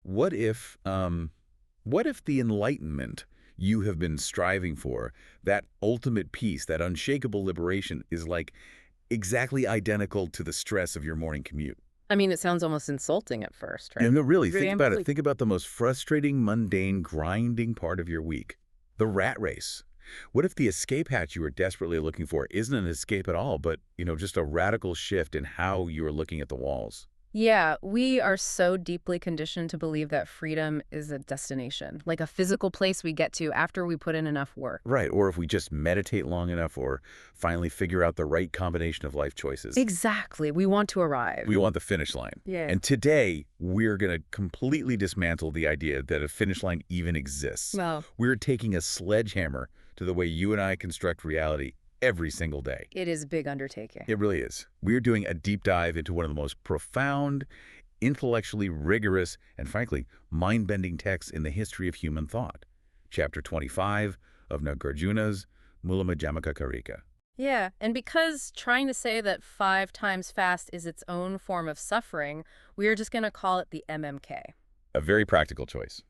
What if, what if the enlightenment you have been striving for, that ultimate peace, that unshakable liberation, is like exactly identical to the stress of your morning commute? I mean, it sounds almost insulting at first, Yeah, right? no, really, think about it. Really. Think about the most frustrating, mundane, grinding part of your week, the rat race. What if the escape hatch you were desperately looking for isn't an escape at all, but, just a radical shift in how you are looking at the walls? Yeah, we are so deeply conditioned to believe that freedom is a destination, like a physical place we get to after we put in enough work. Right, or if we just meditate long enough or finally figure out the right combination of life choices. Exactly. We want to arrive. We want the finish line. Yeah. And today, we're going to completely dismantle the idea that a finish line even exists. Well, We're taking a sledgehammer to the way you and I construct reality every single day. it is a big undertaking. It really is. We're doing a deep dive into one of the most profound, intellectually rigorous, and frankly, mind-bending texts in the history of human thought. Chapter 25 of Nāgārjuna's Mūlamadhyamakakārikā. Yeah, and because trying to say that 5 times fast is its own form of suffering, we are just going to call it the MMK. A very practical choice.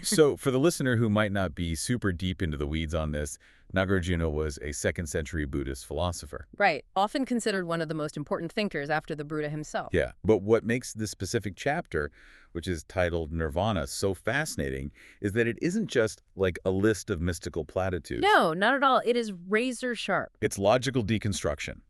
So for the listener who might not be super deep into the weeds on this, Nāgārjuna was a 2nd century Buddhist philosopher. Right, often considered one of the most important thinkers after the Buddha himself. Yeah, but what makes this specific chapter, which is titled Nirvana, so fascinating is that it isn't just like a list of mystical platitudes. No, not at all. It is razor sharp. It's logical deconstruction.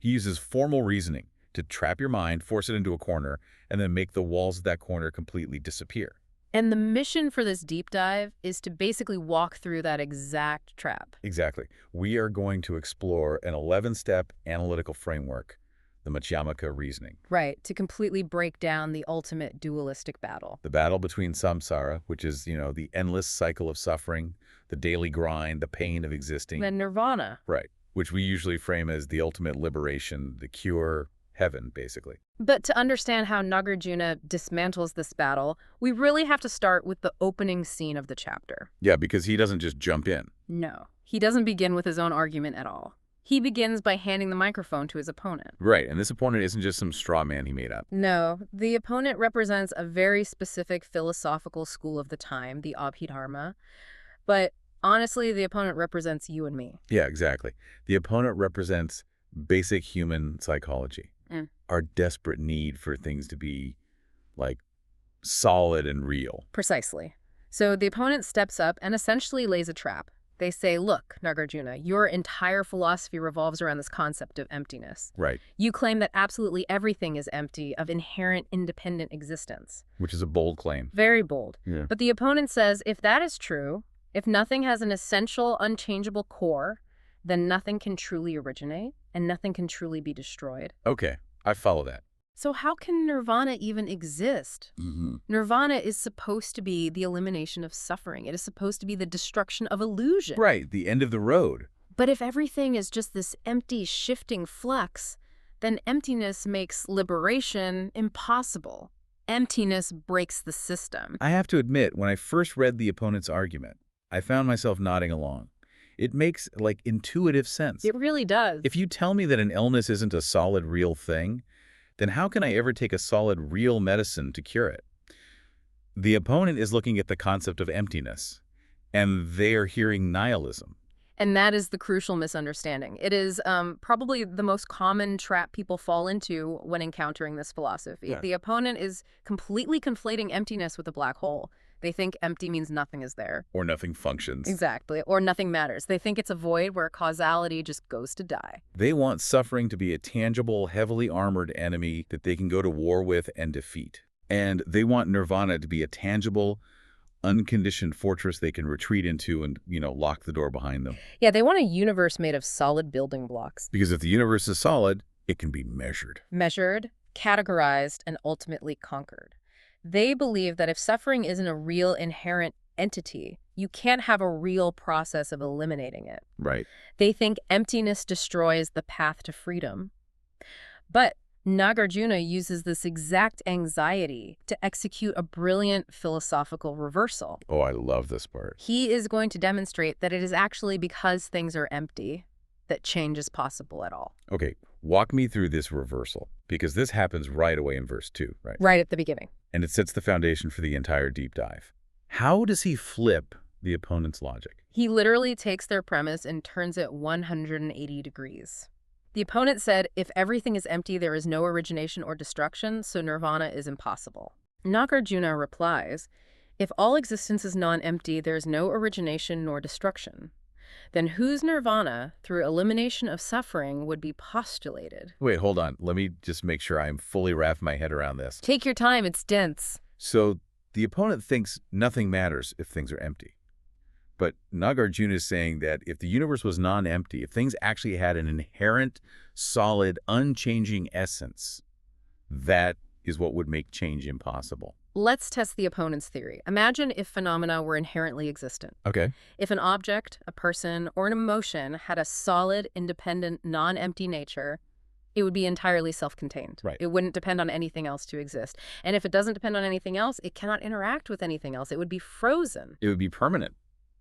He uses formal reasoning to trap your mind, force it into a corner, and then make the walls of that corner completely disappear. And the mission for this deep dive is to basically walk through that exact trap. Exactly. We are going to explore an 11-step analytical framework, the Madhyamaka reasoning. Right, to completely break down the ultimate dualistic battle. The battle between samsara, which is, the endless cycle of suffering, the daily grind, the pain of existing. Then nirvana. Right. Which we usually frame as the ultimate liberation, the cure, heaven, basically. But to understand how Nāgārjuna dismantles this battle, we really have to start with the opening scene of the chapter. Yeah, because he doesn't just jump in. No, he doesn't begin with his own argument at all. He begins by handing the microphone to his opponent. Right, and this opponent isn't just some straw man he made up. No, the opponent represents a very specific philosophical school of the time, the Abhidharma. But honestly, the opponent represents you and me. Yeah, exactly. The opponent represents basic human psychology. Our desperate need for things to be, like, solid and real. Precisely. So the opponent steps up and essentially lays a trap. They say, look, Nāgārjuna, your entire philosophy revolves around this concept of emptiness. Right. You claim that absolutely everything is empty, of inherent independent existence. Which is a bold claim. Very bold. Yeah. But the opponent says, if that is true, if nothing has an essential, unchangeable core, then nothing can truly originate and nothing can truly be destroyed. Okay, I follow that. So how can nirvana even exist? Nirvana is supposed to be the elimination of suffering. It is supposed to be the destruction of illusion. Right, the end of the road. But if everything is just this empty, shifting flux, then emptiness makes liberation impossible. Emptiness breaks the system. I have to admit, when I first read the opponent's argument, I found myself nodding along. It makes, like, intuitive sense. It really does. If you tell me that an illness isn't a solid, real thing, then how can I ever take a solid, real medicine to cure it? The opponent is looking at the concept of emptiness, and they are hearing nihilism. And that is the crucial misunderstanding. It is probably the most common trap people fall into when encountering this philosophy. Yeah. The opponent is completely conflating emptiness with a black hole. They think empty means nothing is there. Or nothing functions. Exactly. Or nothing matters. They think it's a void where causality just goes to die. They want suffering to be a tangible, heavily armored enemy that they can go to war with and defeat. And they want nirvana to be a tangible, unconditioned fortress they can retreat into and, lock the door behind them. Yeah, they want a universe made of solid building blocks. Because if the universe is solid, it can be measured. Measured, categorized, and ultimately conquered. They believe that if suffering isn't a real inherent entity, you can't have a real process of eliminating it. Right. They think emptiness destroys the path to freedom. But Nāgārjuna uses this exact anxiety to execute a brilliant philosophical reversal. Oh, I love this part. He is going to demonstrate that it is actually because things are empty that change is possible at all. Okay, walk me through this reversal, because this happens right away in verse 2, right? Right at the beginning. And it sets the foundation for the entire deep dive. How does he flip the opponent's logic? He literally takes their premise and turns it 180 degrees. The opponent said, if everything is empty, there is no origination or destruction, so nirvana is impossible. Nāgārjuna replies, if all existence is non-empty, there is no origination nor destruction. Then whose nirvana, through elimination of suffering, would be postulated? Wait, hold on. Let me just make sure I'm fully wrapping my head around this. Take your time, it's dense. So the opponent thinks nothing matters if things are empty. But Nāgārjuna is saying that if the universe was non-empty, if things actually had an inherent, solid, unchanging essence, that is what would make change impossible. Let's test the opponent's theory. Imagine if phenomena were inherently existent. Okay. If an object, a person, or an emotion had a solid, independent, non-empty nature, it would be entirely self-contained. Right. It wouldn't depend on anything else to exist. And if it doesn't depend on anything else, it cannot interact with anything else. It would be frozen. It would be permanent.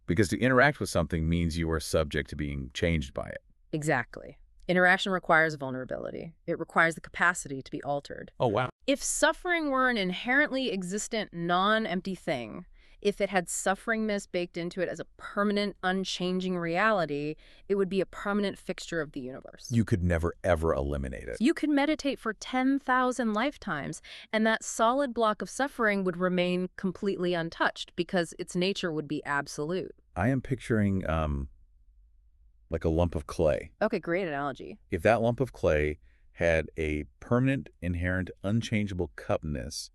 Because to interact with something means you are subject to being changed by it. Exactly. Interaction requires vulnerability. It requires the capacity to be altered. Oh, wow. If suffering were an inherently existent, non-empty thing, if it had sufferingness baked into it as a permanent, unchanging reality, it would be a permanent fixture of the universe. You could never, ever eliminate it. You could meditate for 10,000 lifetimes, and that solid block of suffering would remain completely untouched because its nature would be absolute. I am picturing like a lump of clay. Okay, great analogy. If that lump of clay had a permanent, inherent, unchangeable cupness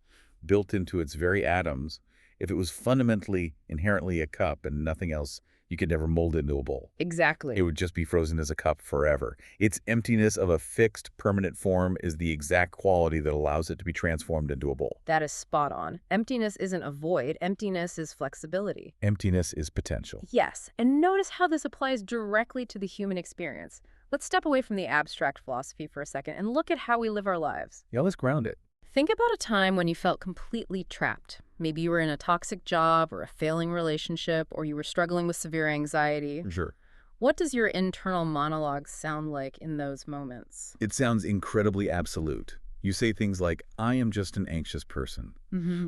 built into its very atoms, if it was fundamentally, inherently a cup and nothing else, you could never mold it into a bowl. Exactly. It would just be frozen as a cup forever. Its emptiness of a fixed, permanent form is the exact quality that allows it to be transformed into a bowl. That is spot on. Emptiness isn't a void. Emptiness is flexibility. Emptiness is potential. Yes, and notice how this applies directly to the human experience. Let's step away from the abstract philosophy for a second and look at how we live our lives. Yeah, let's ground it. Think about a time when you felt completely trapped. Maybe you were in a toxic job or a failing relationship, or you were struggling with severe anxiety. Sure. What does your internal monologue sound like in those moments? It sounds incredibly absolute. You say things like, I am just an anxious person.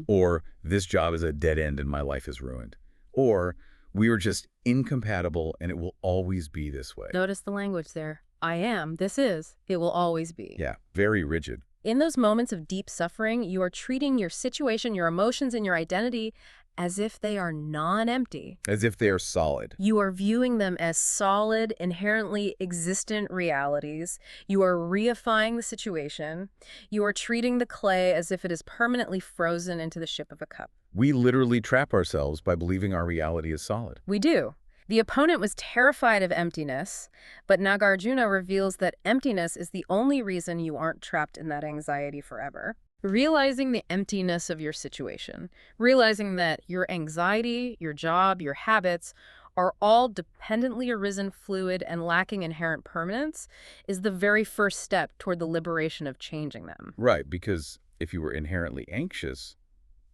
Or, this job is a dead end and my life is ruined. Or, we are just incompatible and it will always be this way. Notice the language there. I am, this is, it will always be. Yeah, very rigid. In those moments of deep suffering, you are treating your situation, your emotions, and your identity as if they are non-empty. As if they are solid. You are viewing them as solid, inherently existent realities. You are reifying the situation. You are treating the clay as if it is permanently frozen into the ship of a cup. We literally trap ourselves by believing our reality is solid. We do. The opponent was terrified of emptiness, but Nāgārjuna reveals that emptiness is the only reason you aren't trapped in that anxiety forever. Realizing the emptiness of your situation, realizing that your anxiety, your job, your habits are all dependently arisen fluid and lacking inherent permanence is the very first step toward the liberation of changing them. Right, because if you were inherently anxious,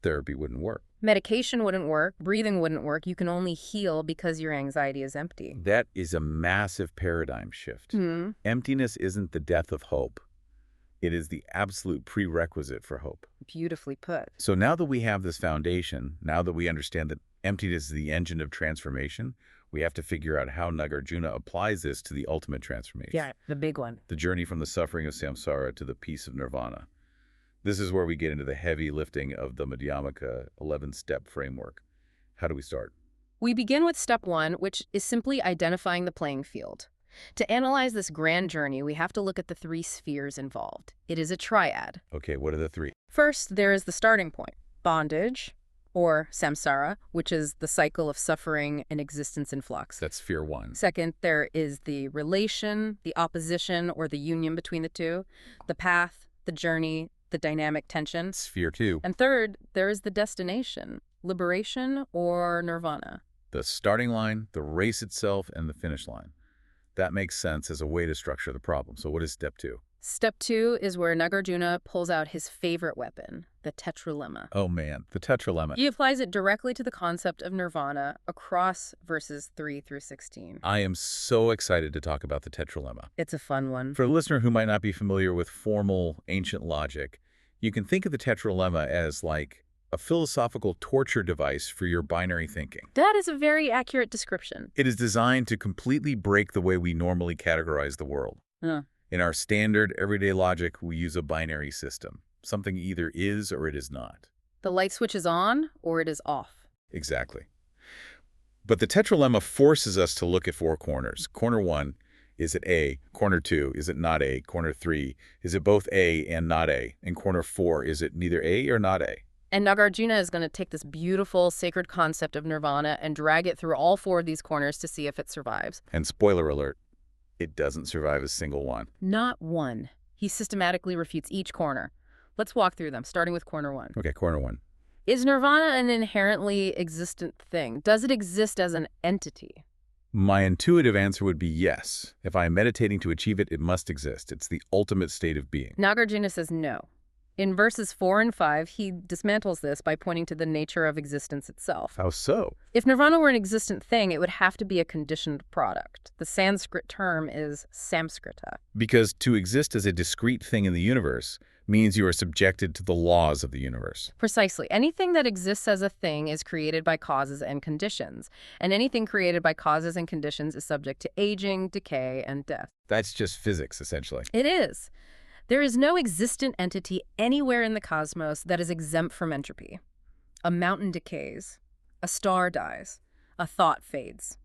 therapy wouldn't work. Medication wouldn't work, breathing wouldn't work. You can only heal because your anxiety is empty. That is a massive paradigm shift. Emptiness isn't the death of hope. It is the absolute prerequisite for hope. Beautifully put. So now that we have this foundation, now that we understand that emptiness is the engine of transformation, we have to figure out how Nāgārjuna applies this to the ultimate transformation. Yeah, the big one. The journey from the suffering of samsara to the peace of nirvana. This is where we get into the heavy lifting of the Madhyamaka 11-step framework. How do we start? We begin with step 1, which is simply identifying the playing field. To analyze this grand journey, we have to look at the 3 spheres involved. It is a triad. Okay, what are the 3? First, there is the starting point, bondage, or samsara, which is the cycle of suffering and existence in flux. That's sphere 1. Second, there is the relation, the opposition, or the union between the two, the path, the journey, the dynamic tension. Sphere 2. And third, there is the destination, liberation or nirvana. The starting line, the race itself, and the finish line. That makes sense as a way to structure the problem. So what is step 2? Step 2 is where Nāgārjuna pulls out his favorite weapon, the tetralemma. Oh man, the tetralemma. He applies it directly to the concept of nirvana across verses 3 through 16. I am so excited to talk about the tetralemma. It's a fun one. For a listener who might not be familiar with formal ancient logic, You can think of the tetralemma as like a philosophical torture device for your binary thinking. That is a very accurate description. It is designed to completely break the way we normally categorize the world. Huh. In our standard, everyday logic, we use a binary system. Something either is or it is not. The light switch is on or it is off. Exactly. But the tetralemma forces us to look at four corners. Corner 1, is it A? Corner 2, is it not A? Corner 3, is it both A and not A? And corner 4, is it neither A or not A? And Nāgārjuna is going to take this beautiful sacred concept of nirvana and drag it through all four of these corners to see if it survives. And spoiler alert, it doesn't survive a single one. Not one. He systematically refutes each corner. Let's walk through them, starting with corner 1. Okay, corner 1. Is nirvana an inherently existent thing? Does it exist as an entity? My intuitive answer would be yes. If I am meditating to achieve it, it must exist. It's the ultimate state of being. Nāgārjuna says no. In verses 4 and 5, he dismantles this by pointing to the nature of existence itself. How so? If nirvana were an existent thing, it would have to be a conditioned product. The Sanskrit term is samskrita. Because to exist as a discrete thing in the universe means you are subjected to the laws of the universe. Precisely. Anything that exists as a thing is created by causes and conditions. And anything created by causes and conditions is subject to aging, decay, and death. That's just physics, essentially. It is. There is no existent entity anywhere in the cosmos that is exempt from entropy. A mountain decays. A star dies. A thought fades.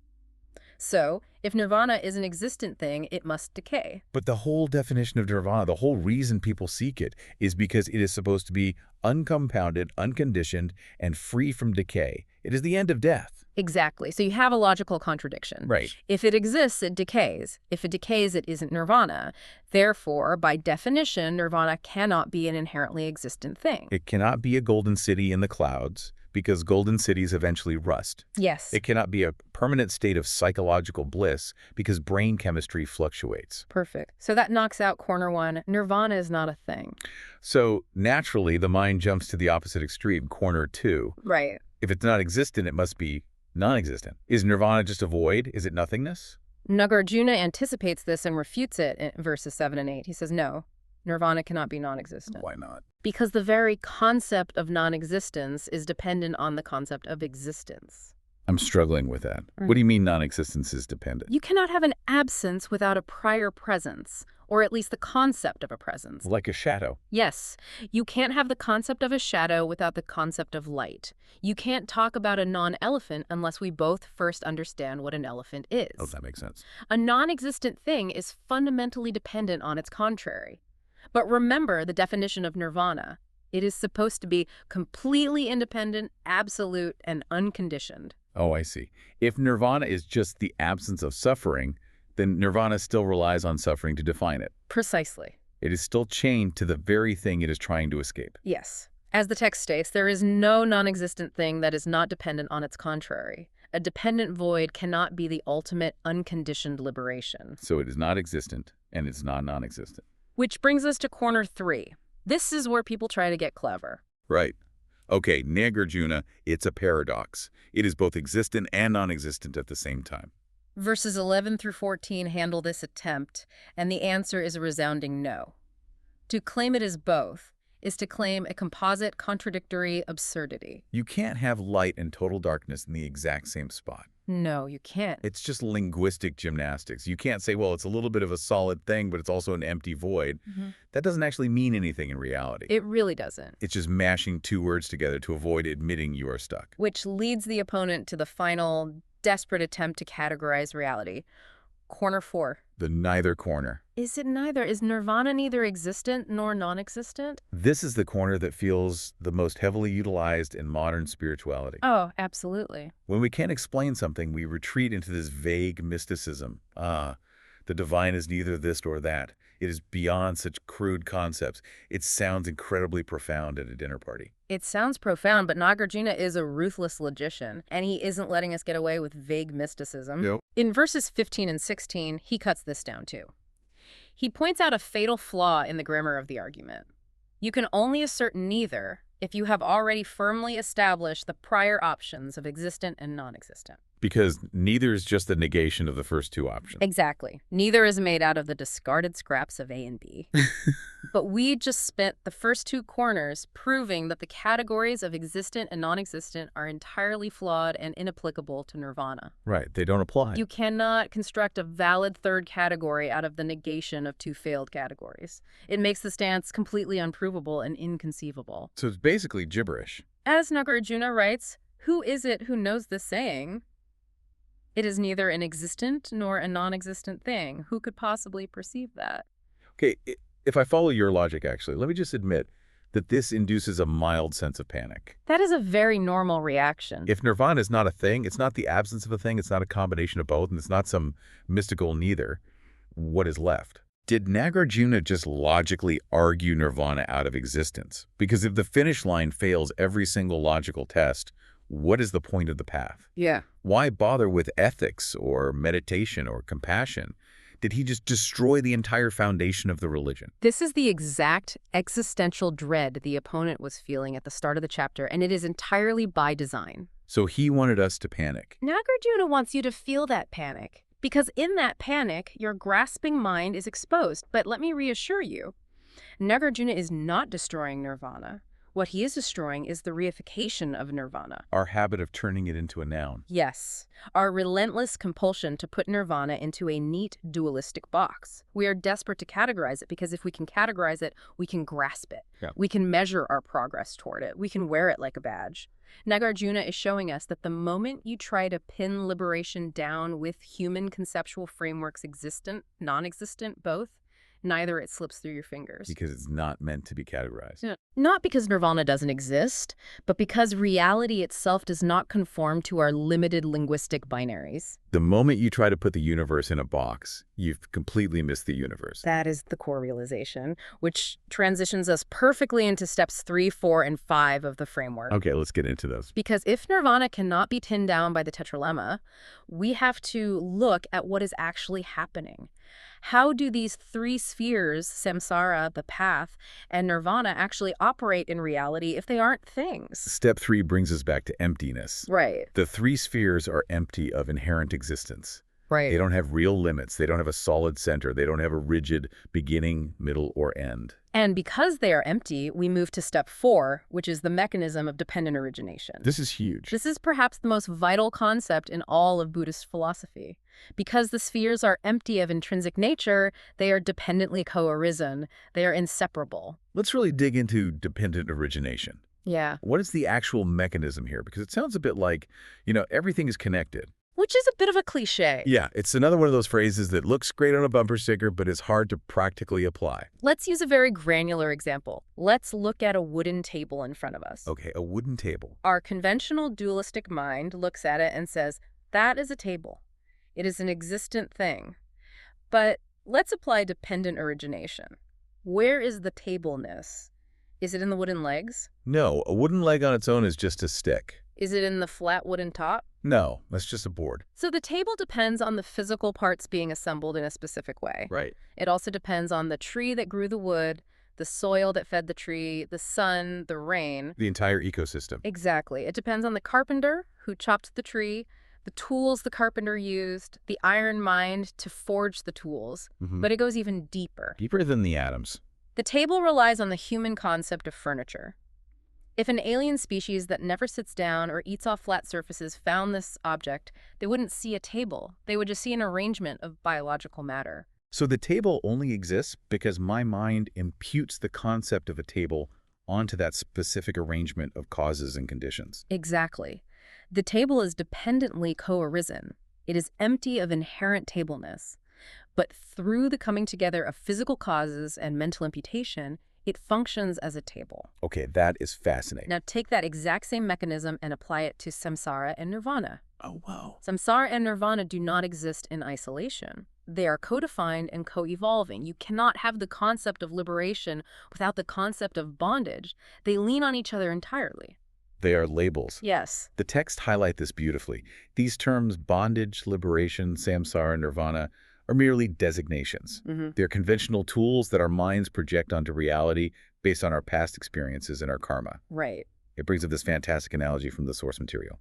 So, if nirvana is an existent thing, it must decay. But the whole definition of nirvana, the whole reason people seek it, is because it is supposed to be uncompounded, unconditioned, and free from decay. It is the end of death. Exactly. So you have a logical contradiction. Right. If it exists, it decays. If it decays, it isn't nirvana. Therefore, by definition, nirvana cannot be an inherently existent thing. It cannot be a golden city in the clouds, because golden cities eventually rust. Yes. It cannot be a permanent state of psychological bliss, because brain chemistry fluctuates. Perfect. So that knocks out corner 1. Nirvana is not a thing. So naturally, the mind jumps to the opposite extreme, corner 2. Right. If it's not existent, it must be non-existent. Is nirvana just a void? Is it nothingness? Nāgārjuna anticipates this and refutes it in verses 7 and 8. He says, no, nirvana cannot be non-existent. Why not? Because the very concept of non-existence is dependent on the concept of existence. I'm struggling with that. What do you mean non-existence is dependent? You cannot have an absence without a prior presence, or at least the concept of a presence. Like a shadow. Yes, you can't have the concept of a shadow without the concept of light. You can't talk about a non-elephant unless we both first understand what an elephant is. Oh, that makes sense. A non-existent thing is fundamentally dependent on its contrary. But remember the definition of nirvana. It is supposed to be completely independent, absolute, and unconditioned. Oh, I see. If nirvana is just the absence of suffering, then nirvana still relies on suffering to define it. Precisely. It is still chained to the very thing it is trying to escape. Yes. As the text states, there is no non-existent thing that is not dependent on its contrary. A dependent void cannot be the ultimate unconditioned liberation. So it is not existent, and it's not non-existent. Which brings us to corner 3. This is where people try to get clever. Right. Okay, Nāgārjuna, it's a paradox. It is both existent and non-existent at the same time. Verses 11 through 14 handle this attempt, and the answer is a resounding no. To claim it as both is to claim a composite contradictory absurdity. You can't have light and total darkness in the exact same spot. No, you can't. It's just linguistic gymnastics. You can't say, well, it's a little bit of a solid thing, but it's also an empty void. That doesn't actually mean anything in reality. It really doesn't. It's just mashing two words together to avoid admitting you are stuck. Which leads the opponent to the final, desperate attempt to categorize reality. Corner 4. The neither corner. Is it neither? Is nirvana neither existent nor non-existent? This is the corner that feels the most heavily utilized in modern spirituality. Oh, absolutely. When we can't explain something, we retreat into this vague mysticism. The divine is neither this nor that. It is beyond such crude concepts. It sounds incredibly profound at a dinner party. It sounds profound, but Nāgārjuna is a ruthless logician, and he isn't letting us get away with vague mysticism. Nope. In verses 15 and 16, he cuts this down too. He points out a fatal flaw in the grammar of the argument. You can only assert neither if you have already firmly established the prior options of existent and non-existent. Because neither is just the negation of the first two options. Exactly. Neither is made out of the discarded scraps of A and B. But we just spent the first two corners proving that the categories of existent and non-existent are entirely flawed and inapplicable to nirvana. Right, they don't apply. You cannot construct a valid third category out of the negation of two failed categories. It makes the stance completely unprovable and inconceivable. So it's basically gibberish. As Nāgārjuna writes, who is it who knows this saying? It is neither an existent nor a non-existent thing. Who could possibly perceive that? Okay, if I follow your logic, actually, let me just admit that this induces a mild sense of panic. That is a very normal reaction. If nirvana is not a thing, it's not the absence of a thing, it's not a combination of both, and it's not some mystical neither, what is left? Did Nāgārjuna just logically argue nirvana out of existence? Because if the finish line fails every single logical test, what is the point of the path? Yeah. Why bother with ethics or meditation or compassion? Did he just destroy the entire foundation of the religion? This is the exact existential dread the opponent was feeling at the start of the chapter, and it is entirely by design. So he wanted us to panic. Nāgārjuna wants you to feel that panic, because in that panic, your grasping mind is exposed. But let me reassure you, Nāgārjuna is not destroying nirvana. What he is destroying is the reification of nirvana. Our habit of turning it into a noun. Yes, our relentless compulsion to put nirvana into a neat dualistic box. We are desperate to categorize it because if we can categorize it, we can grasp it. Yeah. We can measure our progress toward it. We can wear it like a badge. Nāgārjuna is showing us that the moment you try to pin liberation down with human conceptual frameworks existent, non-existent, both, neither it slips through your fingers. Because it's not meant to be categorized. Yeah. Not because nirvana doesn't exist, but because reality itself does not conform to our limited linguistic binaries. The moment you try to put the universe in a box, you've completely missed the universe. That is the core realization, which transitions us perfectly into steps 3, 4, and 5 of the framework. Okay, let's get into those. Because if nirvana cannot be pinned down by the tetralemma, we have to look at what is actually happening. How do these three spheres, samsara, the path, and nirvana actually operate in reality if they aren't things? Step 3 brings us back to emptiness. Right. The three spheres are empty of inherent existence. Right. They don't have real limits. They don't have a solid center. They don't have a rigid beginning, middle, or end. And because they are empty, we move to step 4, which is the mechanism of dependent origination. This is huge. This is perhaps the most vital concept in all of Buddhist philosophy. Because the spheres are empty of intrinsic nature, they are dependently co-arisen. They are inseparable. Let's really dig into dependent origination. Yeah. What is the actual mechanism here? Because it sounds a bit like, everything is connected. Which is a bit of a cliche. Yeah, it's another one of those phrases that looks great on a bumper sticker, but is hard to practically apply. Let's use a very granular example. Let's look at a wooden table in front of us. Okay, a wooden table. Our conventional dualistic mind looks at it and says, that is a table. It is an existent thing. But let's apply dependent origination. Where is the tableness? Is it in the wooden legs? No, a wooden leg on its own is just a stick. Is it in the flat wooden top? No, that's just a board. So the table depends on the physical parts being assembled in a specific way. Right. It also depends on the tree that grew the wood, the soil that fed the tree, the sun, the rain. The entire ecosystem. Exactly. It depends on the carpenter who chopped the tree, the tools the carpenter used, the iron mind to forge the tools. But it goes even deeper. Deeper than the atoms. The table relies on the human concept of furniture. If an alien species that never sits down or eats off flat surfaces found this object, they wouldn't see a table. They would just see an arrangement of biological matter. So the table only exists because my mind imputes the concept of a table onto that specific arrangement of causes and conditions. Exactly. The table is dependently co-arisen. It is empty of inherent tableness. But through the coming together of physical causes and mental imputation, it functions as a table. Okay, that is fascinating. Now take that exact same mechanism and apply it to samsara and nirvana. Oh, wow. Samsara and nirvana do not exist in isolation. They are co-defined and co-evolving. You cannot have the concept of liberation without the concept of bondage. They lean on each other entirely. They are labels. Yes. The texts highlight this beautifully. These terms, bondage, liberation, samsara, nirvana, are merely designations. They're conventional tools that our minds project onto reality based on our past experiences and our karma. Right. It brings up this fantastic analogy from the source material.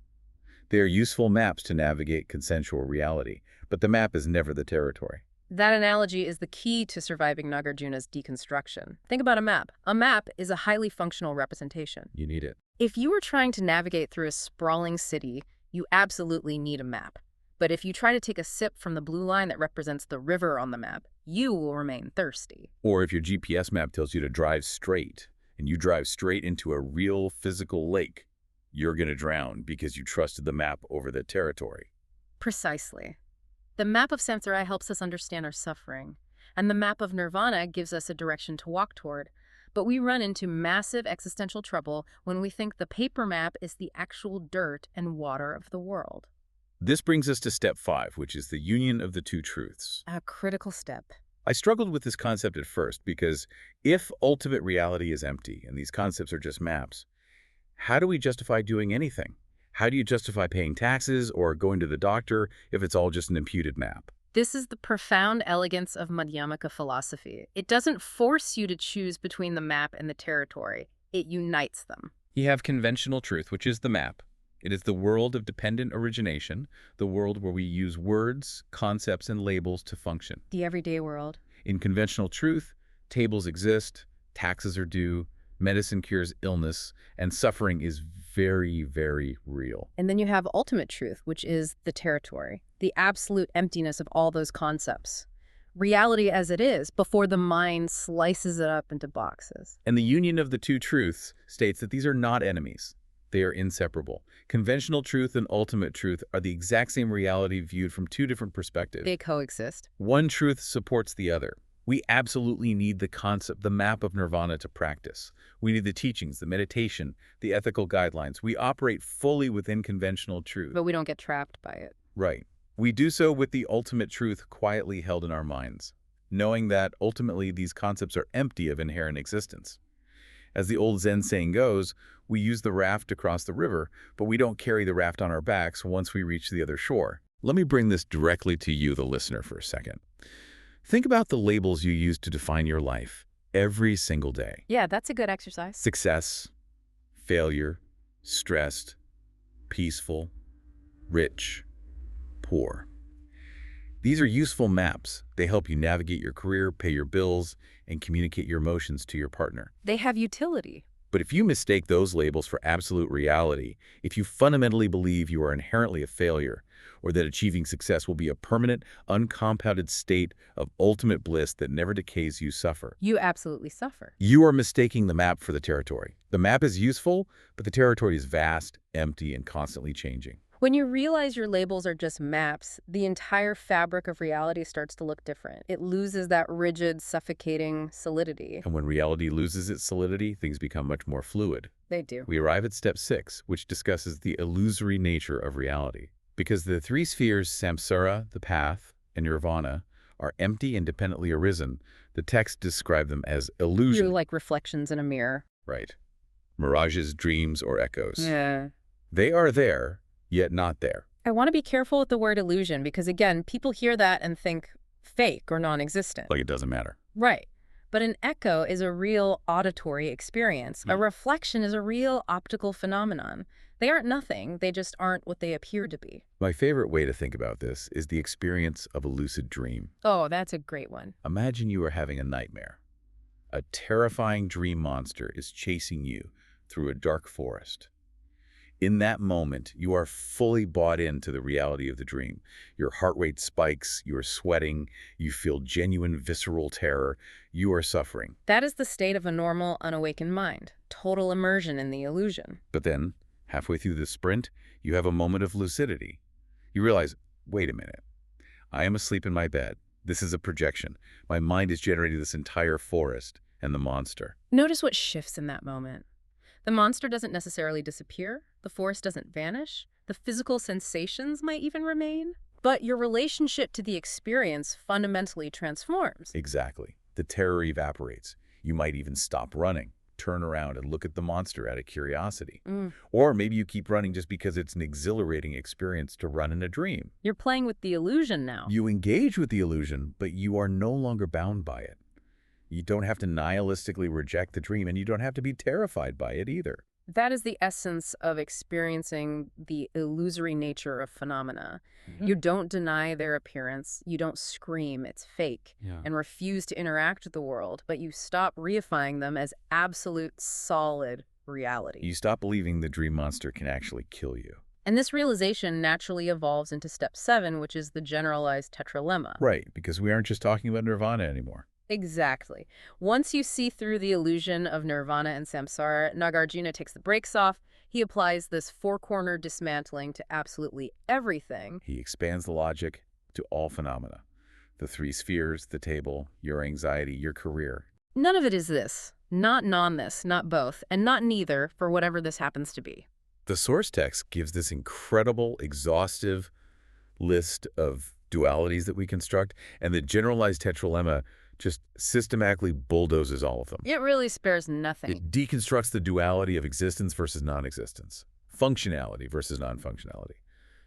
They are useful maps to navigate consensual reality, but the map is never the territory. That analogy is the key to surviving Nāgārjuna's deconstruction. Think about a map. A map is a highly functional representation. You need it. If you were trying to navigate through a sprawling city, you absolutely need a map. But if you try to take a sip from the blue line that represents the river on the map, you will remain thirsty. Or if your GPS map tells you to drive straight, and you drive straight into a real physical lake, you're going to drown because you trusted the map over the territory. Precisely. The map of samsara helps us understand our suffering, and the map of nirvana gives us a direction to walk toward. But we run into massive existential trouble when we think the paper map is the actual dirt and water of the world. This brings us to step 5, which is the union of the two truths. A critical step. I struggled with this concept at first because if ultimate reality is empty and these concepts are just maps, how do we justify doing anything? How do you justify paying taxes or going to the doctor if it's all just an imputed map? This is the profound elegance of Madhyamaka philosophy. It doesn't force you to choose between the map and the territory. It unites them. You have conventional truth, which is the map. It is the world of dependent origination, the world where we use words, concepts, and labels to function. The everyday world. In conventional truth, tables exist, taxes are due, medicine cures illness, and suffering is very, very real. And then you have ultimate truth, which is the territory, the absolute emptiness of all those concepts. Reality as it is, before the mind slices it up into boxes. And the union of the two truths states that these are not enemies. They are inseparable. Conventional truth and ultimate truth are the exact same reality viewed from two different perspectives. They coexist. One truth supports the other. We absolutely need the concept, the map of nirvana to practice. We need the teachings, the meditation, the ethical guidelines. We operate fully within conventional truth. But we don't get trapped by it. Right. We do so with the ultimate truth quietly held in our minds, knowing that ultimately these concepts are empty of inherent existence. As the old Zen saying goes, we use the raft to cross the river, but we don't carry the raft on our backs once we reach the other shore. Let me bring this directly to you, the listener, for a second. Think about the labels you use to define your life every single day. Yeah, that's a good exercise. Success, failure, stressed, peaceful, rich, poor. These are useful maps. They help you navigate your career, pay your bills, and communicate your emotions to your partner. They have utility. But if you mistake those labels for absolute reality, if you fundamentally believe you are inherently a failure, or that achieving success will be a permanent, uncompounded state of ultimate bliss that never decays, you suffer. You absolutely suffer. You are mistaking the map for the territory. The map is useful, but the territory is vast, empty, and constantly changing. When you realize your labels are just maps, the entire fabric of reality starts to look different. It loses that rigid, suffocating solidity. And when reality loses its solidity, things become much more fluid. They do. We arrive at step 6, which discusses the illusory nature of reality. Because the three spheres, samsara, the path, and nirvana, are empty and dependently arisen, the text describes them as illusion. You're like reflections in a mirror. Right. Mirages, dreams, or echoes. Yeah. They are there, yet not there. I want to be careful with the word illusion because, again, people hear that and think fake or non-existent. Like it doesn't matter. Right. But an echo is a real auditory experience. A reflection is a real optical phenomenon. They aren't nothing. They just aren't what they appear to be. My favorite way to think about this is the experience of a lucid dream. Oh, that's a great one. Imagine you are having a nightmare. A terrifying dream monster is chasing you through a dark forest. In that moment, you are fully bought into the reality of the dream. Your heart rate spikes, you are sweating, you feel genuine visceral terror, you are suffering. That is the state of a normal, unawakened mind. Total immersion in the illusion. But then, halfway through the sprint, you have a moment of lucidity. You realize, wait a minute. I am asleep in my bed. This is a projection. My mind is generating this entire forest and the monster. Notice what shifts in that moment. The monster doesn't necessarily disappear. The forest doesn't vanish. The physical sensations might even remain. But your relationship to the experience fundamentally transforms. Exactly. The terror evaporates. You might even stop running, turn around and look at the monster out of curiosity. Or maybe you keep running just because it's an exhilarating experience to run in a dream. You're playing with the illusion now. You engage with the illusion, but you are no longer bound by it. You don't have to nihilistically reject the dream, and you don't have to be terrified by it either. That is the essence of experiencing the illusory nature of phenomena. You don't deny their appearance, you don't scream it's fake, Yeah. and refuse to interact with the world, but you stop reifying them as absolute, solid reality. You stop believing the dream monster can actually kill you. And this realization naturally evolves into step 7, which is the generalized tetralemma. Right, because we aren't just talking about nirvana anymore. Exactly. Once you see through the illusion of nirvana and samsara, Nāgārjuna takes the brakes off. He applies this four-corner dismantling to absolutely everything. He expands the logic to all phenomena. The 3 spheres, the table, your anxiety, your career. None of it is this. Not non-this, not both, and not neither for whatever this happens to be. The source text gives this incredible, exhaustive list of dualities that we construct, and the generalized tetralemma just systematically bulldozes all of them. It really spares nothing. It deconstructs the duality of existence versus non-existence, functionality versus non-functionality,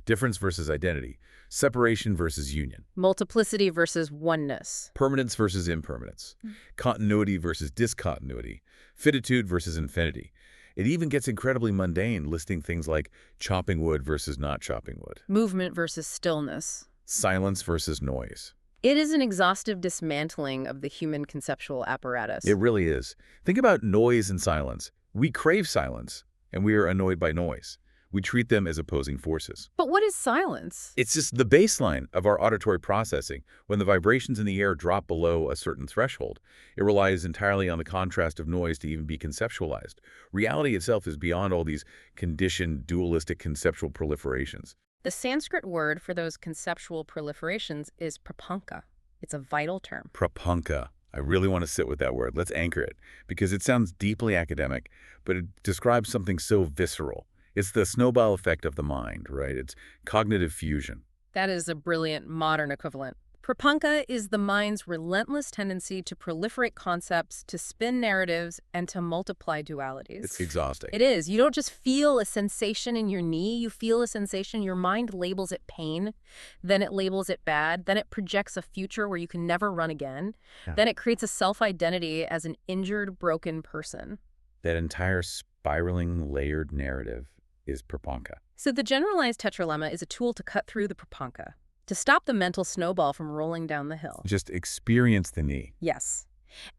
difference versus identity, separation versus union, Multiplicity versus oneness. permanence versus impermanence, continuity versus discontinuity, finitude versus infinity. It even gets incredibly mundane, listing things like chopping wood versus not chopping wood, Movement versus stillness. silence versus noise. It is an exhaustive dismantling of the human conceptual apparatus. It really is. Think about noise and silence. We crave silence, and we are annoyed by noise. We treat them as opposing forces. But what is silence? It's just the baseline of our auditory processing. When the vibrations in the air drop below a certain threshold, it relies entirely on the contrast of noise to even be conceptualized. Reality itself is beyond all these conditioned, dualistic conceptual proliferations. The Sanskrit word for those conceptual proliferations is prapanka. It's a vital term. Prapanka. I really want to sit with that word. Let's anchor it, because it sounds deeply academic, but it describes something so visceral. It's the snowball effect of the mind, right? It's cognitive fusion. That is a brilliant modern equivalent. Prapanka is the mind's relentless tendency to proliferate concepts, to spin narratives, and to multiply dualities. It's exhausting. It is. You don't just feel a sensation in your knee. You feel a sensation. Your mind labels it pain. Then it labels it bad. Then it projects a future where you can never run again. Yeah. Then it creates a self-identity as an injured, broken person. That entire spiraling, layered narrative is prapanka. So the generalized tetralemma is a tool to cut through the prapanka, to stop the mental snowball from rolling down the hill. Just experience the knee. Yes.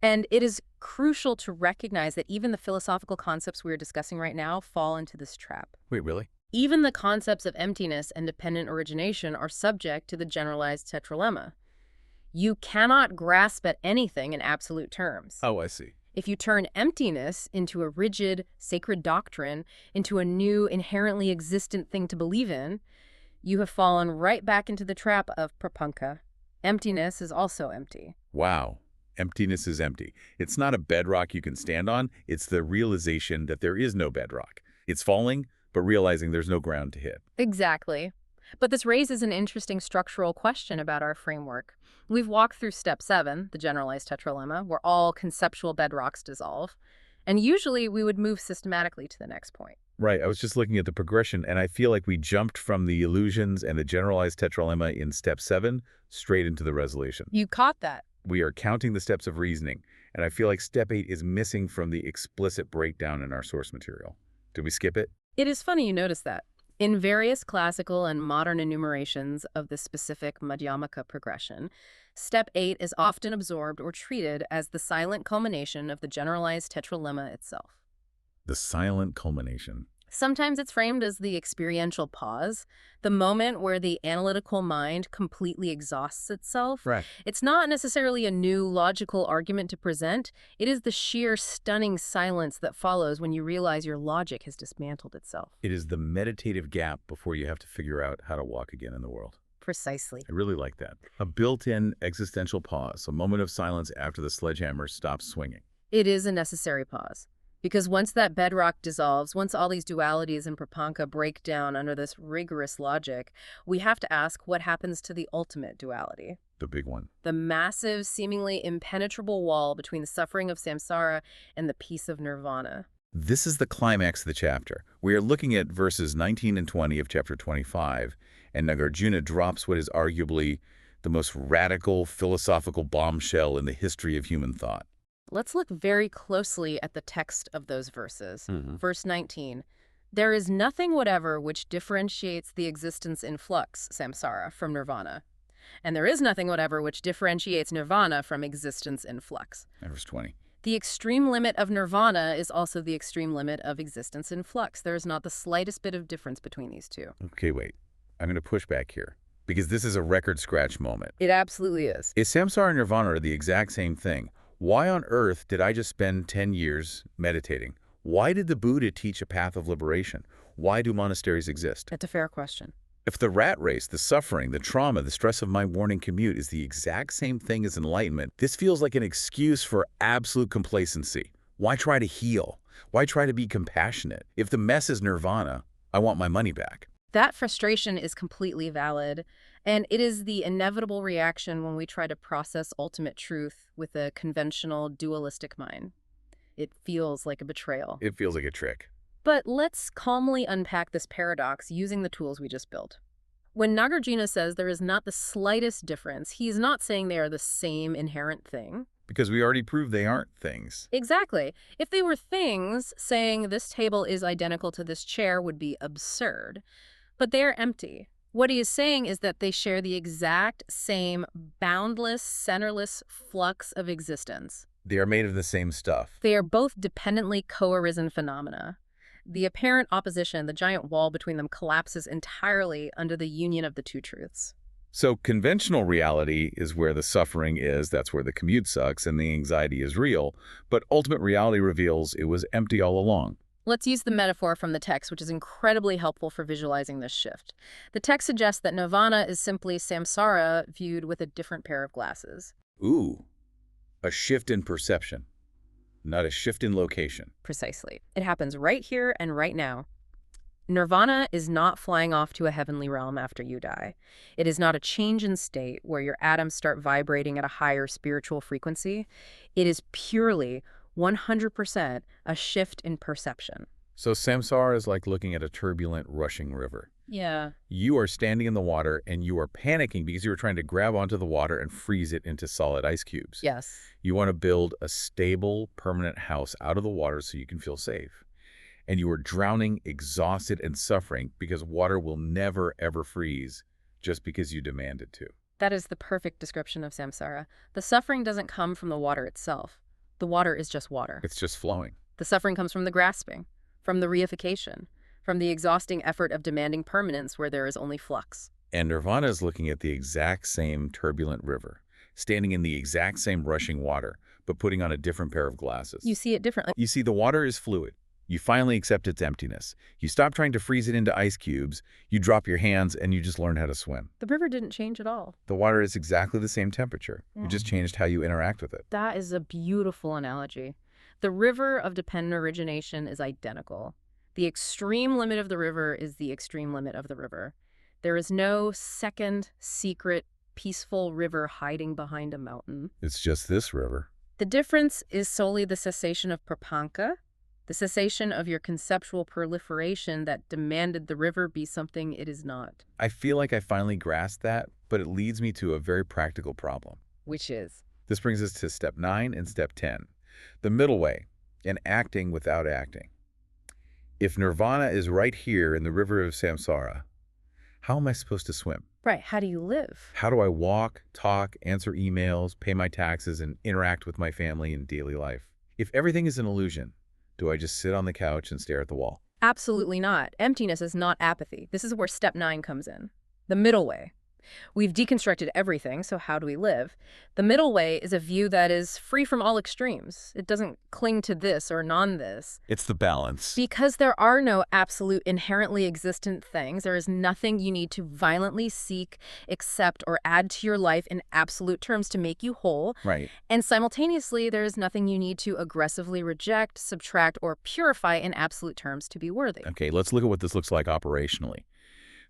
And it is crucial to recognize that even the philosophical concepts we are discussing right now fall into this trap. Wait, really? Even the concepts of emptiness and dependent origination are subject to the generalized tetralemma. You cannot grasp at anything in absolute terms. Oh, I see. If you turn emptiness into a rigid, sacred doctrine, into a new, inherently existent thing to believe in, you have fallen right back into the trap of prapanka. Emptiness is also empty. Wow. Emptiness is empty. It's not a bedrock you can stand on. It's the realization that there is no bedrock. It's falling, but realizing there's no ground to hit. Exactly. But this raises an interesting structural question about our framework. We've walked through step 7, the generalized tetralemma, where all conceptual bedrocks dissolve. And usually we would move systematically to the next point. Right. I was just looking at the progression, and I feel like we jumped from the illusions and the generalized tetralemma in step 7 straight into the resolution. You caught that. We are counting the steps of reasoning, and I feel like step 8 is missing from the explicit breakdown in our source material. Did we skip it? It is funny you notice that. In various classical and modern enumerations of the specific Madhyamaka progression, step 8 is often absorbed or treated as the silent culmination of the generalized tetralemma itself. The silent culmination. Sometimes it's framed as the experiential pause, the moment where the analytical mind completely exhausts itself. Right. It's not necessarily a new logical argument to present. It is the sheer stunning silence that follows when you realize your logic has dismantled itself. It is the meditative gap before you have to figure out how to walk again in the world. Precisely. I really like that. A built-in existential pause, a moment of silence after the sledgehammer stops swinging. It is a necessary pause. Because once that bedrock dissolves, once all these dualities in prapanka break down under this rigorous logic, we have to ask what happens to the ultimate duality. The big one. The massive, seemingly impenetrable wall between the suffering of samsara and the peace of nirvana. This is the climax of the chapter. We are looking at verses 19 and 20 of chapter 25, and Nāgārjuna drops what is arguably the most radical philosophical bombshell in the history of human thought. Let's look very closely at the text of those verses. Mm-hmm. Verse 19. There is nothing whatever which differentiates the existence in flux, samsara, from nirvana. And there is nothing whatever which differentiates nirvana from existence in flux. And verse 20. The extreme limit of nirvana is also the extreme limit of existence in flux. There is not the slightest bit of difference between these two. Okay, wait. I'm going to push back here, because this is a record scratch moment. It absolutely is. If samsara and nirvana are the exact same thing, why on earth did I just spend 10 years meditating? Why did the Buddha teach a path of liberation? Why do monasteries exist? That's a fair question. If the rat race, the suffering, the trauma, the stress of my morning commute is the exact same thing as enlightenment, this feels like an excuse for absolute complacency. Why try to heal? Why try to be compassionate? If the mess is nirvana, I want my money back. That frustration is completely valid, and it is the inevitable reaction when we try to process ultimate truth with a conventional dualistic mind. It feels like a betrayal. It feels like a trick. But let's calmly unpack this paradox using the tools we just built. When Nāgārjuna says there is not the slightest difference, he's not saying they are the same inherent thing. Because we already proved they aren't things. Exactly. If they were things, saying this table is identical to this chair would be absurd. But they are empty. What he is saying is that they share the exact same boundless, centerless flux of existence. They are made of the same stuff. They are both dependently co-arisen phenomena. The apparent opposition, the giant wall between them, collapses entirely under the union of the two truths. So conventional reality is where the suffering is, that's where the commute sucks, and the anxiety is real. But ultimate reality reveals it was empty all along. Let's use the metaphor from the text, which is incredibly helpful for visualizing this shift. The text suggests that nirvana is simply samsara viewed with a different pair of glasses. Ooh, a shift in perception, not a shift in location. Precisely. It happens right here and right now. Nirvana is not flying off to a heavenly realm after you die. It is not a change in state where your atoms start vibrating at a higher spiritual frequency. It is purely 100% a shift in perception. So samsara is like looking at a turbulent, rushing river. Yeah. You are standing in the water and you are panicking because you are trying to grab onto the water and freeze it into solid ice cubes. Yes. You want to build a stable, permanent house out of the water so you can feel safe. And you are drowning, exhausted, and suffering because water will never, ever freeze just because you demand it to. That is the perfect description of samsara. The suffering doesn't come from the water itself. The water is just water. It's just flowing. The suffering comes from the grasping, from the reification, from the exhausting effort of demanding permanence where there is only flux. And nirvana is looking at the exact same turbulent river, standing in the exact same rushing water, but putting on a different pair of glasses. You see it differently. You see, the water is fluid. You finally accept its emptiness. You stop trying to freeze it into ice cubes, you drop your hands, and you just learn how to swim. The river didn't change at all. The water is exactly the same temperature. You just changed how you interact with it. That is a beautiful analogy. The river of dependent origination is identical. The extreme limit of the river is the extreme limit of the river. There is no second, secret, peaceful river hiding behind a mountain. It's just this river. The difference is solely the cessation of prapanka, the cessation of your conceptual proliferation that demanded the river be something it is not. I feel like I finally grasped that, but it leads me to a very practical problem. Which is? This brings us to step 9 and step 10. The middle way, and acting without acting. If nirvana is right here in the river of samsara, how am I supposed to swim? Right, how do you live? How do I walk, talk, answer emails, pay my taxes, and interact with my family in daily life? If everything is an illusion, do I just sit on the couch and stare at the wall? Absolutely not. Emptiness is not apathy. This is where step 9 comes in. The middle way. We've deconstructed everything, so how do we live? The middle way is a view that is free from all extremes. It doesn't cling to this or non-this. It's the balance. Because there are no absolute inherently existent things, there is nothing you need to violently seek, accept, or add to your life in absolute terms to make you whole. Right. And simultaneously, there is nothing you need to aggressively reject, subtract, or purify in absolute terms to be worthy. Okay, let's look at what this looks like operationally.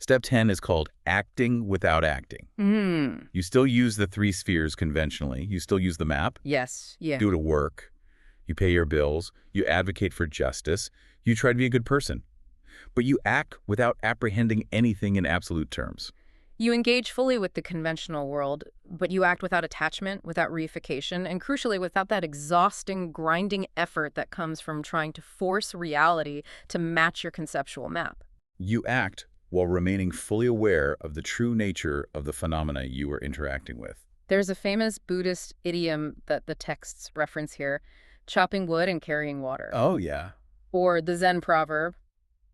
Step 10 is called acting without acting. You still use the 3 spheres conventionally. You still use the map. Yes, yeah. Do to work. You pay your bills. You advocate for justice. You try to be a good person. But you act without apprehending anything in absolute terms. You engage fully with the conventional world, but you act without attachment, without reification, and crucially without that exhausting, grinding effort that comes from trying to force reality to match your conceptual map. You act while remaining fully aware of the true nature of the phenomena you are interacting with. There's a famous Buddhist idiom that the texts reference here, chopping wood and carrying water. Oh, yeah. Or the Zen proverb,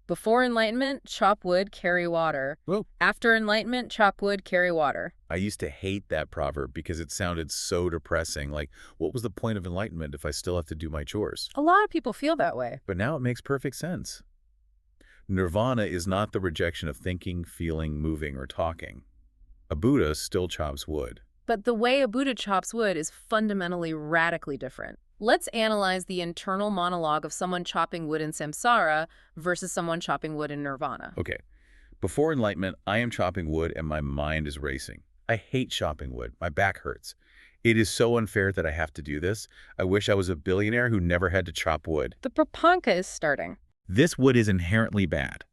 before enlightenment, chop wood, carry water. Whoa. After enlightenment, chop wood, carry water. I used to hate that proverb because it sounded so depressing. Like, what was the point of enlightenment if I still have to do my chores? A lot of people feel that way. But now it makes perfect sense. Nirvana is not the rejection of thinking, feeling, moving, or talking. A Buddha still chops wood. But the way a Buddha chops wood is fundamentally radically different. Let's analyze the internal monologue of someone chopping wood in samsara versus someone chopping wood in nirvana. Okay. Before enlightenment, I am chopping wood and my mind is racing. I hate chopping wood. My back hurts. It is so unfair that I have to do this. I wish I was a billionaire who never had to chop wood. The prapanka is starting. This wood is inherently bad.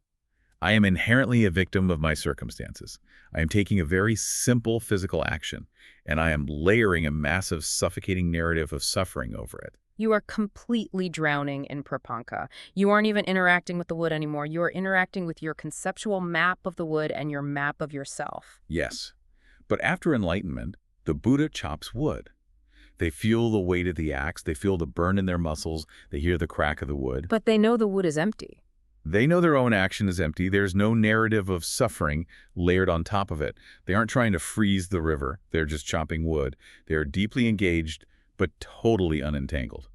I am inherently a victim of my circumstances. I am taking a very simple physical action, and I am layering a massive, suffocating narrative of suffering over it. You are completely drowning in prapanka. You aren't even interacting with the wood anymore. You are interacting with your conceptual map of the wood and your map of yourself. Yes, but after enlightenment, the Buddha chops wood. They feel the weight of the axe, they feel the burn in their muscles, they hear the crack of the wood. But they know the wood is empty. They know their own action is empty. There's no narrative of suffering layered on top of it. They aren't trying to freeze the river. They're just chopping wood. They are deeply engaged, but totally unentangled.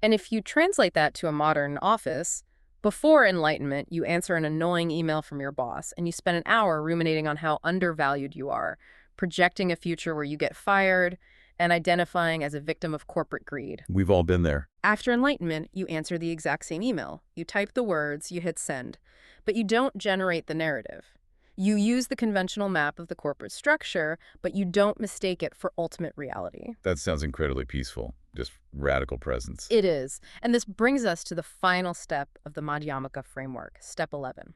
And if you translate that to a modern office, before enlightenment, you answer an annoying email from your boss, and you spend an hour ruminating on how undervalued you are, projecting a future where you get fired, and identifying as a victim of corporate greed. We've all been there. After enlightenment, you answer the exact same email. You type the words, you hit send, but you don't generate the narrative. You use the conventional map of the corporate structure, but you don't mistake it for ultimate reality. That sounds incredibly peaceful. Just radical presence. It is. And this brings us to the final step of the Madhyamaka framework, step 11.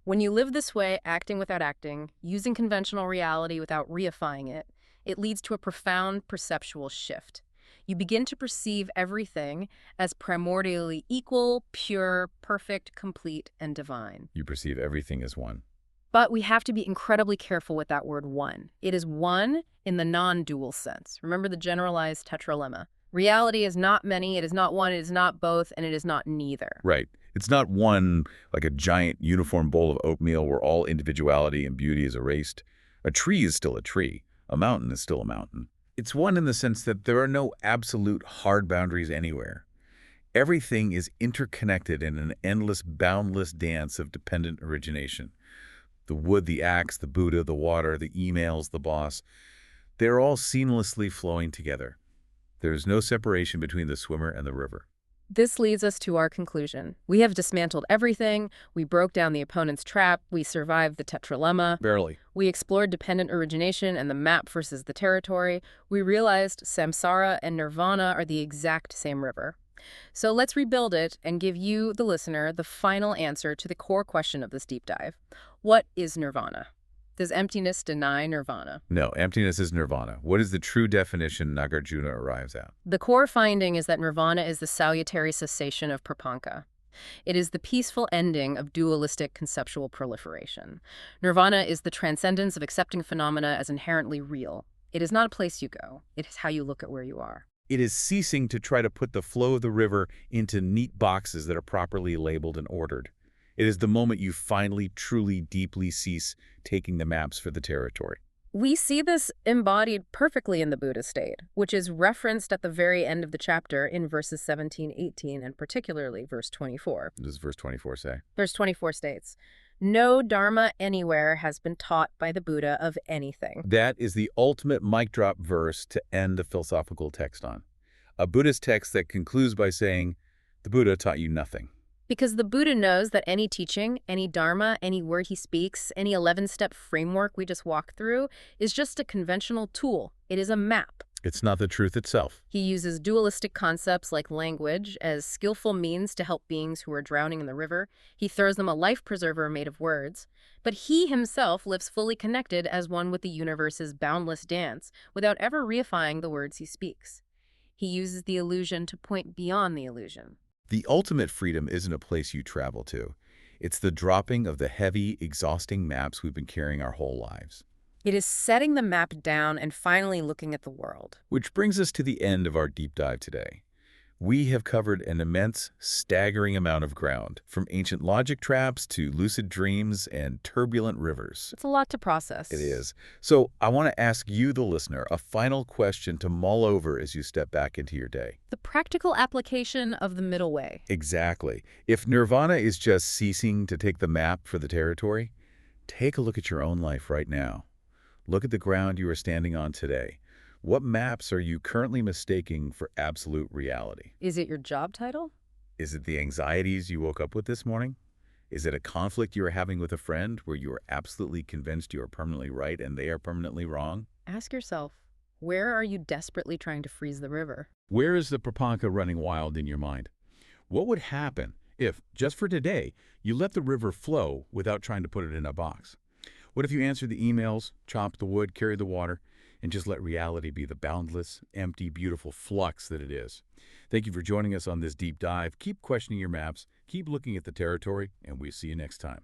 When you live this way, acting without acting, using conventional reality without reifying it, it leads to a profound perceptual shift. You begin to perceive everything as primordially equal, pure, perfect, complete, and divine. You perceive everything as one. But we have to be incredibly careful with that word one. It is one in the non-dual sense. Remember the generalized tetralemma. Reality is not many, it is not one, it is not both, and it is not neither. Right. It's not one like a giant uniform bowl of oatmeal where all individuality and beauty is erased. A tree is still a tree. A mountain is still a mountain. It's one in the sense that there are no absolute hard boundaries anywhere. Everything is interconnected in an endless, boundless dance of dependent origination. The wood, the axe, the Buddha, the water, the emails, the boss, they're all seamlessly flowing together. There is no separation between the swimmer and the river. This leads us to our conclusion. We have dismantled everything. We broke down the opponent's trap. We survived the tetralemma. Barely. We explored dependent origination and the map versus the territory. We realized samsara and nirvana are the exact same river. So let's rebuild it and give you, the listener, the final answer to the core question of this deep dive. What is nirvana? Does emptiness deny nirvana? No, emptiness is nirvana. What is the true definition Nāgārjuna arrives at? The core finding is that nirvana is the salutary cessation of prapanka. It is the peaceful ending of dualistic conceptual proliferation. Nirvana is the transcendence of accepting phenomena as inherently real. It is not a place you go. It is how you look at where you are. It is ceasing to try to put the flow of the river into neat boxes that are properly labeled and ordered. It is the moment you finally, truly, deeply cease taking the maps for the territory. We see this embodied perfectly in the Buddha state, which is referenced at the very end of the chapter in verses 17, 18, and particularly verse 24. What does verse 24 say? Verse 24 states, "No dharma anywhere has been taught by the Buddha of anything." That is the ultimate mic drop verse to end a philosophical text on. A Buddhist text that concludes by saying, the Buddha taught you nothing. Because the Buddha knows that any teaching, any dharma, any word he speaks, any 11-step framework we just walked through is just a conventional tool. It is a map. It's not the truth itself. He uses dualistic concepts like language as skillful means to help beings who are drowning in the river. He throws them a life preserver made of words. But he himself lives fully connected as one with the universe's boundless dance without ever reifying the words he speaks. He uses the illusion to point beyond the illusion. The ultimate freedom isn't a place you travel to. It's the dropping of the heavy, exhausting maps we've been carrying our whole lives. It is setting the map down and finally looking at the world. Which brings us to the end of our deep dive today. We have covered an immense, staggering amount of ground, from ancient logic traps to lucid dreams and turbulent rivers. It's a lot to process. It is. So I want to ask you, the listener, a final question to mull over as you step back into your day. The practical application of the middle way. Exactly. If nirvana is just ceasing to take the map for the territory, take a look at your own life right now. Look at the ground you are standing on today. What maps are you currently mistaking for absolute reality? Is it your job title? Is it the anxieties you woke up with this morning? Is it a conflict you are having with a friend where you are absolutely convinced you are permanently right and they are permanently wrong? Ask yourself, where are you desperately trying to freeze the river? Where is the prapanka running wild in your mind? What would happen if, just for today, you let the river flow without trying to put it in a box? What if you answered the emails, chopped the wood, carried the water, and just let reality be the boundless, empty, beautiful flux that it is? Thank you for joining us on this deep dive. Keep questioning your maps, keep looking at the territory, and we'll see you next time.